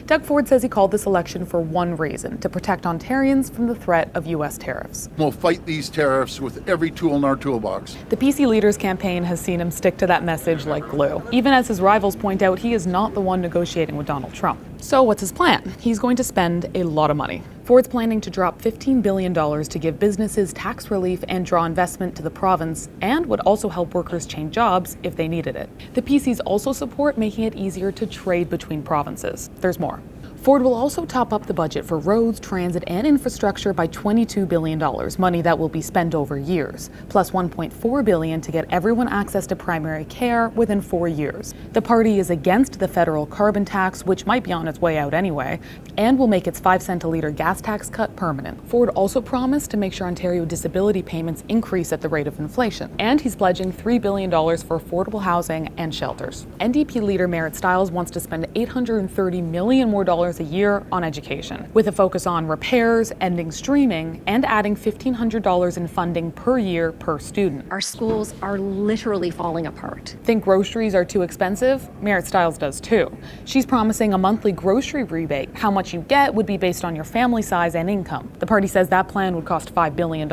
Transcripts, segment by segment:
Doug Ford says he called this election for one reason, to protect Ontarians from the threat of U.S. tariffs. We'll fight these tariffs with every tool in our toolbox. The PC leader's campaign has seen him stick to that message like glue. Even as his rivals point out, he is not the one negotiating with Donald Trump. So what's his plan? He's going to spend a lot of money. Ford's planning to drop $15 billion to give businesses tax relief and draw investment to the province, and would also help workers change jobs if they needed it. The PCs also support making it easier to trade between provinces. There's more. Ford will also top up the budget for roads, transit, and infrastructure by $22 billion, money that will be spent over years, plus $1.4 billion to get everyone access to primary care within 4 years. The party is against the federal carbon tax, which might be on its way out anyway, and will make its 5-cent a litre gas tax cut permanent. Ford also promised to make sure Ontario disability payments increase at the rate of inflation, and he's pledging $3 billion for affordable housing and shelters. NDP leader Marit Stiles wants to spend $830 million more a year on education, with a focus on repairs, ending streaming, and adding $1,500 in funding per year per student. Our schools are literally falling apart. Think groceries are too expensive? Marit Stiles does too. She's promising a monthly grocery rebate. How much you get would be based on your family size and income. The party says that plan would cost $5 billion.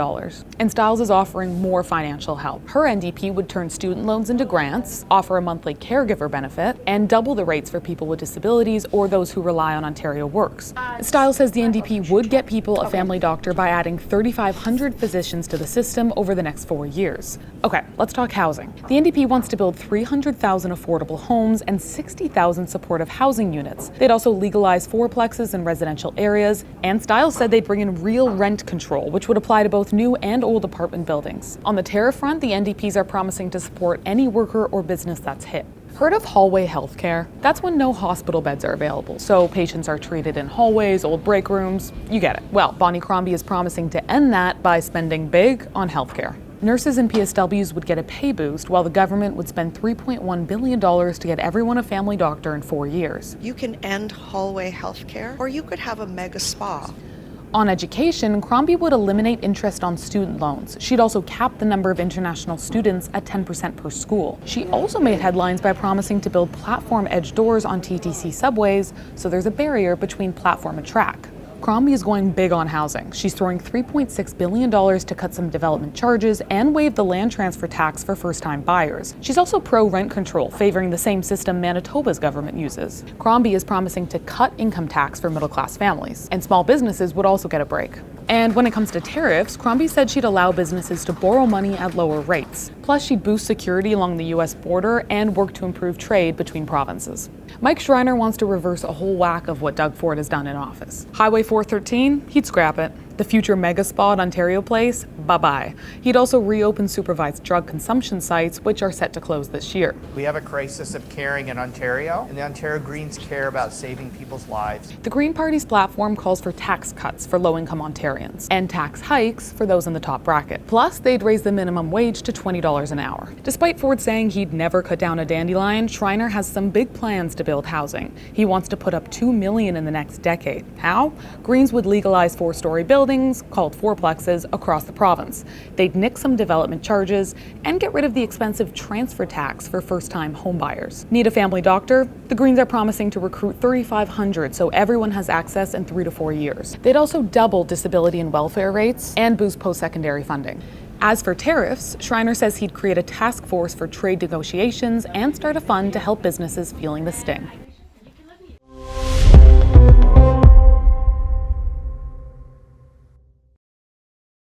And Stiles is offering more financial help. Her NDP would turn student loans into grants, offer a monthly caregiver benefit, and double the rates for people with disabilities or those who rely on Ontario Works. Stiles says the NDP would get people a family doctor by adding 3,500 physicians to the system over the next 4 years. Okay, let's talk housing. The NDP wants to build 300,000 affordable homes and 60,000 supportive housing units. They'd also legalize fourplexes in residential areas, and Stiles said they'd bring in real rent control, which would apply to both new and old apartment buildings. On the tariff front, the NDPs are promising to support any worker or business that's hit. Heard of hallway healthcare? That's when no hospital beds are available, so patients are treated in hallways, old break rooms, you get it. Well, Bonnie Crombie is promising to end that by spending big on healthcare. Nurses and PSWs would get a pay boost, while the government would spend $3.1 billion to get everyone a family doctor in 4 years. You can end hallway healthcare, or you could have a mega spa. On education, Crombie would eliminate interest on student loans. She'd also cap the number of international students at 10% per school. She also made headlines by promising to build platform edge doors on TTC subways, so there's a barrier between platform and track. Crombie is going big on housing. She's throwing $3.6 billion to cut some development charges and waive the land transfer tax for first-time buyers. She's also pro-rent control, favoring the same system Manitoba's government uses. Crombie is promising to cut income tax for middle-class families, and small businesses would also get a break. And when it comes to tariffs, Crombie said she'd allow businesses to borrow money at lower rates. Plus, she'd boost security along the U.S. border and work to improve trade between provinces. Mike Schreiner wants to reverse a whole whack of what Doug Ford has done in office. Highway 413, he'd scrap it. The future mega spa at Ontario Place, bye-bye. He'd also reopen supervised drug consumption sites, which are set to close this year. We have a crisis of caring in Ontario, and the Ontario Greens care about saving people's lives. The Green Party's platform calls for tax cuts for low-income Ontarians and tax hikes for those in the top bracket. Plus, they'd raise the minimum wage to $20 an hour. Despite Ford saying he'd never cut down a dandelion, Schreiner has some big plans to build housing. He wants to put up $2 million in the next decade. How? Greens would legalize 4-story buildings called fourplexes across the province. They'd nix some development charges and get rid of the expensive transfer tax for first-time homebuyers. Need a family doctor? The Greens are promising to recruit 3,500 so everyone has access in 3 to 4 years. They'd also double disability and welfare rates and boost post-secondary funding. As for tariffs, Schreiner says he'd create a task force for trade negotiations and start a fund to help businesses feeling the sting.